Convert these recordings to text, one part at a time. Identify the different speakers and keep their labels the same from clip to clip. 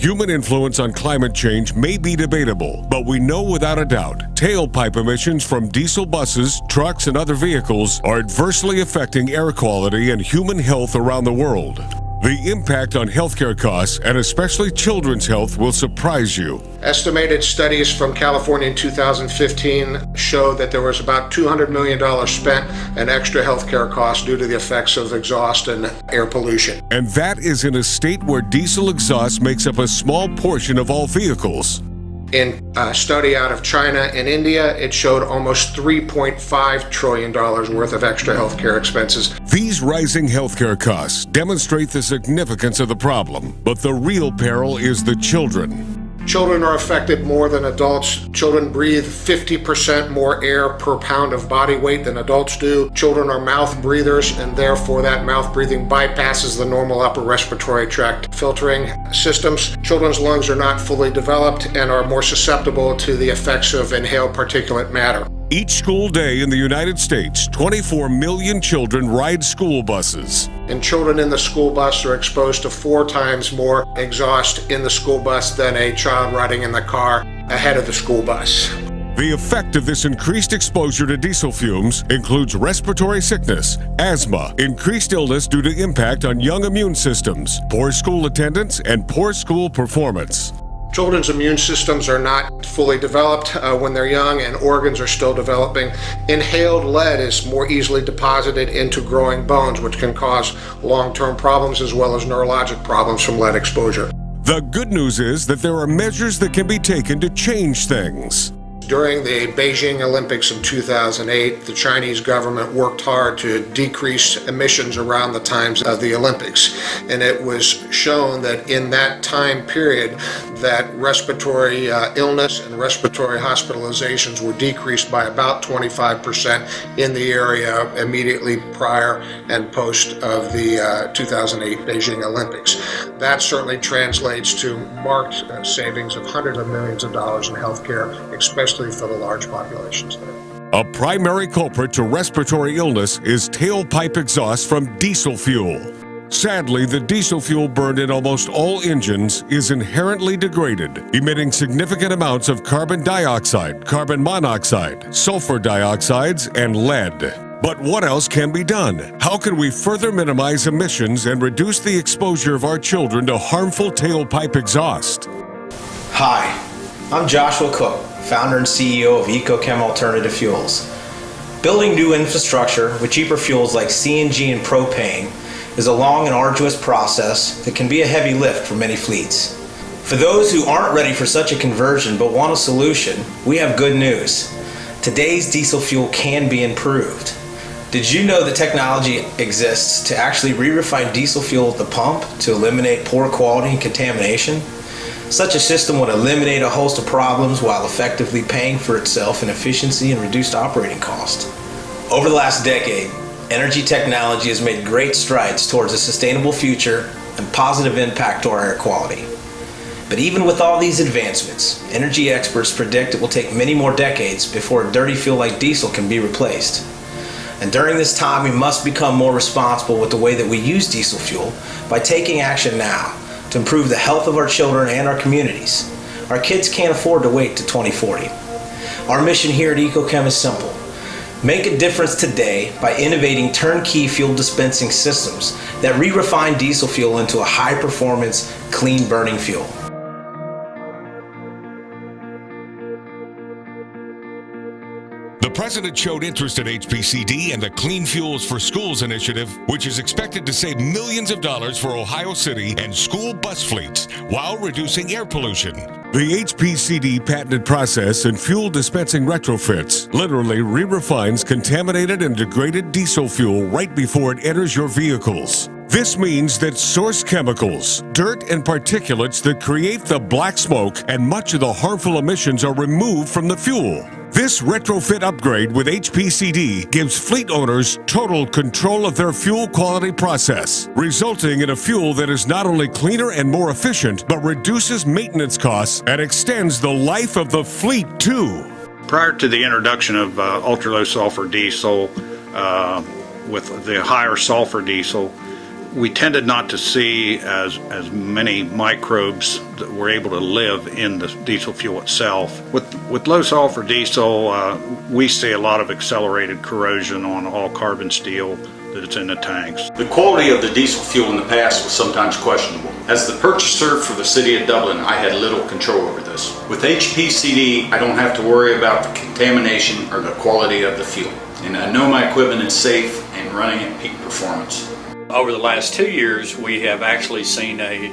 Speaker 1: Human influence on climate change may be debatable, but we know without a doubt tailpipe emissions from diesel buses, trucks, and other vehicles are adversely affecting air quality and human health around the world. The impact on healthcare costs, and especially children's health, will surprise you.
Speaker 2: Estimated studies from California in 2015 show that there was about $200 million spent in extra healthcare costs due to the effects of exhaust and air pollution.
Speaker 1: And that is in a state where diesel exhaust makes up a small portion of all vehicles.
Speaker 2: In a study out of China and India, it showed almost $3.5 trillion worth of extra healthcare expenses.
Speaker 1: These rising healthcare costs demonstrate the significance of the problem, but the real peril is the children.
Speaker 2: Children are affected more than adults. Children breathe 50% more air per pound of body weight than adults do. Children are mouth breathers, and therefore that mouth breathing bypasses the normal upper respiratory tract filtering systems. Children's lungs are not fully developed and are more susceptible to the effects of inhaled particulate matter.
Speaker 1: Each school day in the United States, 24 million children ride school buses.
Speaker 2: And children in the school bus are exposed to 4 times more exhaust in the school bus than a child riding in the car ahead of the school bus.
Speaker 1: The effect of this increased exposure to diesel fumes includes respiratory sickness, asthma, increased illness due to impact on young immune systems, poor school attendance, and poor school performance.
Speaker 2: Children's immune systems are not fully developed when they're young, and organs are still developing. Inhaled lead is more easily deposited into growing bones, which can cause long-term problems as well as neurologic problems from lead exposure.
Speaker 1: The good news is that there are measures that can be taken to change things.
Speaker 2: During the Beijing Olympics in 2008, the Chinese government worked hard to decrease emissions around the times of the Olympics. And it was shown that in that time period, that respiratory illness and respiratory hospitalizations were decreased by about 25% in the area immediately prior and post of the 2008 Beijing Olympics. That certainly translates to marked savings of hundreds of millions of dollars in healthcare, especially for the large populations there.
Speaker 1: A primary culprit to respiratory illness is tailpipe exhaust from diesel fuel. Sadly, the diesel fuel burned in almost all engines is inherently degraded, emitting significant amounts of carbon dioxide, carbon monoxide, sulfur dioxides, and lead. But what else can be done? How can we further minimize emissions and reduce the exposure of our children to harmful tailpipe exhaust?
Speaker 3: Hi, I'm Joshua Cook, founder and CEO of EcoChem Alternative Fuels. Building new infrastructure with cheaper fuels like CNG and propane is a long and arduous process that can be a heavy lift for many fleets. For those who aren't ready for such a conversion but want a solution, we have good news. Today's diesel fuel can be improved. Did you know the technology exists to actually re-refine diesel fuel at the pump to eliminate poor quality and contamination? Such a system would eliminate a host of problems while effectively paying for itself in efficiency and reduced operating cost. Over the last decade, energy technology has made great strides towards a sustainable future and positive impact to our air quality. But even with all these advancements, energy experts predict it will take many more decades before a dirty fuel like diesel can be replaced. And during this time, we must become more responsible with the way that we use diesel fuel by taking action now to improve the health of our children and our communities. Our kids can't afford to wait to 2040. Our mission here at EcoChem is simple. Make a difference today by innovating turnkey fuel dispensing systems that re-refine diesel fuel into a high-performance, clean-burning fuel.
Speaker 1: The President showed interest in HPCD and the Clean Fuels for Schools initiative, which is expected to save millions of dollars for Ohio City and school bus fleets while reducing air pollution. The HPCD patented process in fuel dispensing retrofits literally re-refines contaminated and degraded diesel fuel right before it enters your vehicles. This means that source chemicals, dirt, and particulates that create the black smoke and much of the harmful emissions are removed from the fuel. This retrofit upgrade with HPCD gives fleet owners total control of their fuel quality process, resulting in a fuel that is not only cleaner and more efficient, but reduces maintenance costs and extends the life of the fleet too.
Speaker 4: Prior to the introduction of ultra-low sulfur diesel with the higher sulfur diesel, we tended not to see as many microbes that were able to live in the diesel fuel itself. With low sulfur diesel, we see a lot of accelerated corrosion on all carbon steel that's in the tanks.
Speaker 5: The quality of the diesel fuel in the past was sometimes questionable. As the purchaser for the City of Dublin, I had little control over this. With HPCD, I don't have to worry about the contamination or the quality of the fuel. And I know my equipment is safe and running at peak performance.
Speaker 6: Over the last 2 years, we have actually seen a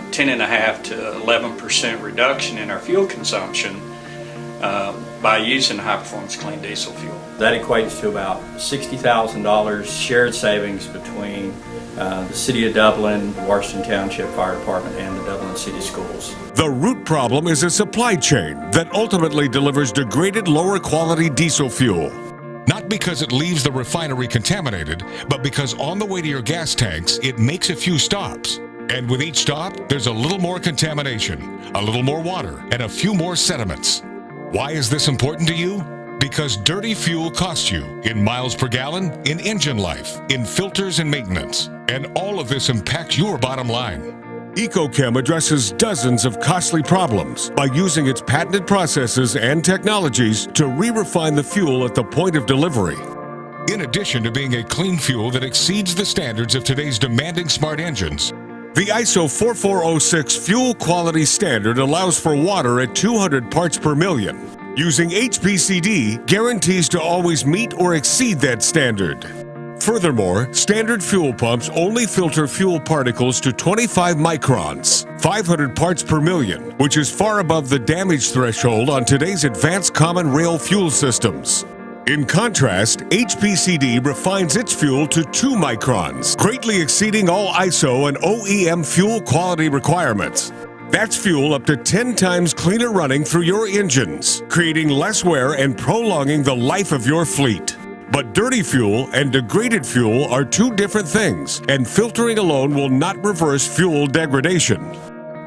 Speaker 6: 10.5 to 11% reduction in our fuel consumption by using high-performance clean diesel fuel.
Speaker 7: That equates to about $60,000 shared savings between the City of Dublin, Washington Township Fire Department, and the Dublin City Schools.
Speaker 1: The root problem is a supply chain that ultimately delivers degraded, lower quality diesel fuel. Not because it leaves the refinery contaminated, but because on the way to your gas tanks, it makes a few stops. And with each stop, there's a little more contamination, a little more water, and a few more sediments. Why is this important to you? Because dirty fuel costs you in miles per gallon, in engine life, in filters and maintenance. And all of this impacts your bottom line. EcoChem addresses dozens of costly problems by using its patented processes and technologies to re-refine the fuel at the point of delivery. In addition to being a clean fuel that exceeds the standards of today's demanding smart engines, the ISO 4406 fuel quality standard allows for water at 200 parts per million. Using HPCD guarantees to always meet or exceed that standard. Furthermore, standard fuel pumps only filter fuel particles to 25 microns, 500 parts per million, which is far above the damage threshold on today's advanced common rail fuel systems. In contrast, HPCD refines its fuel to 2 microns, greatly exceeding all ISO and OEM fuel quality requirements. That's fuel up to 10 times cleaner running through your engines, creating less wear and prolonging the life of your fleet. But dirty fuel and degraded fuel are two different things, and filtering alone will not reverse fuel degradation.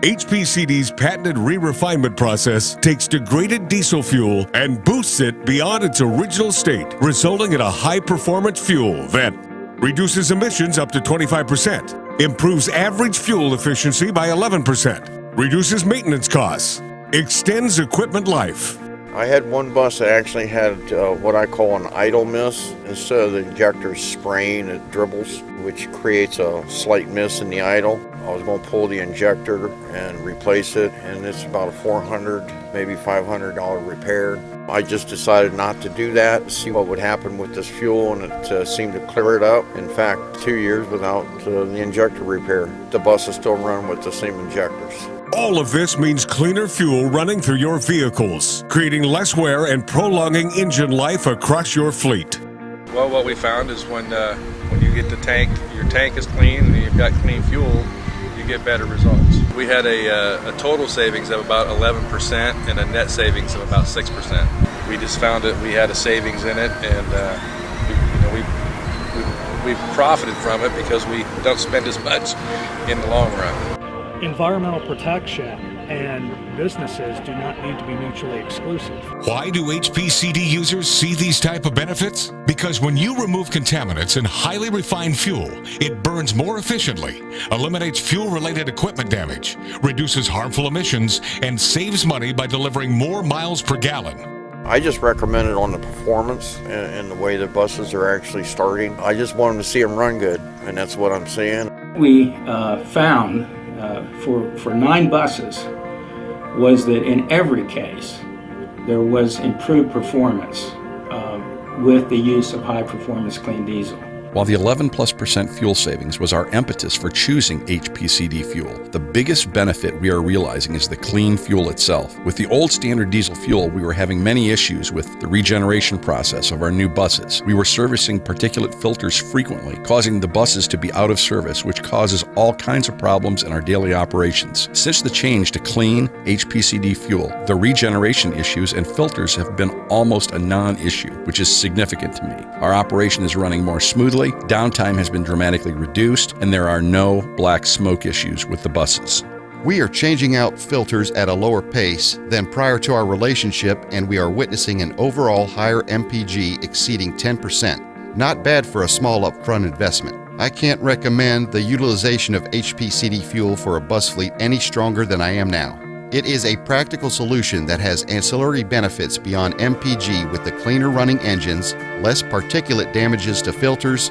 Speaker 1: HPCD's patented re-refinement process takes degraded diesel fuel and boosts it beyond its original state, resulting in a high-performance fuel that reduces emissions up to 25%, improves average fuel efficiency by 11%, reduces maintenance costs, extends equipment life.
Speaker 8: I had one bus that actually had what I call an idle miss. Instead of the injector spraying, it dribbles, which creates a slight miss in the idle. I was going to pull the injector and replace it, and it's about a $400, maybe $500 repair. I just decided not to do that to see what would happen with this fuel, and it seemed to clear it up. In fact, 2 years without the injector repair. The bus is still running with the same injectors.
Speaker 1: All of this means cleaner fuel running through your vehicles, creating less wear and prolonging engine life across your fleet.
Speaker 9: Well, what we found is when you get the tank, your tank is clean and you've got clean fuel, you get better results. We had a total savings of about 11% and a net savings of about 6%. We just found that we had a savings in it, and we've profited from it because we don't spend as much in the long run.
Speaker 10: Environmental protection and businesses do not need to be mutually exclusive.
Speaker 1: Why do HPCD users see these type of benefits? Because when you remove contaminants in highly refined fuel, it burns more efficiently, eliminates fuel-related equipment damage, reduces harmful emissions, and saves money by delivering more miles per gallon.
Speaker 8: I just recommend it on the performance and the way the buses are actually starting. I just want them to see them run good, and that's what I'm saying.
Speaker 11: We found for 9 buses was that in every case there was improved performance with the use of high performance clean diesel.
Speaker 12: While the 11+% fuel savings was our impetus for choosing HPCD fuel, the biggest benefit we are realizing is the clean fuel itself. With the old standard diesel fuel, we were having many issues with the regeneration process of our new buses. We were servicing particulate filters frequently, causing the buses to be out of service, which causes all kinds of problems in our daily operations. Since the change to clean HPCD fuel, the regeneration issues and filters have been almost a non-issue, which is significant to me. Our operation is running more smoothly, downtime has been dramatically reduced, and there are no black smoke issues with the buses.
Speaker 13: We are changing out filters at a lower pace than prior to our relationship, and we are witnessing an overall higher MPG exceeding 10%. Not bad for a small upfront investment. I can't recommend the utilization of HPCD fuel for a bus fleet any stronger than I am now. It is a practical solution that has ancillary benefits beyond MPG with the cleaner running engines, less particulate damages to filters,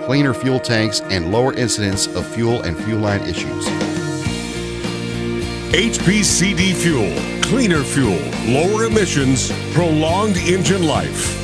Speaker 13: cleaner fuel tanks, and lower incidence of fuel and fuel line issues.
Speaker 1: HPCD Fuel. Cleaner fuel, lower emissions, prolonged engine life.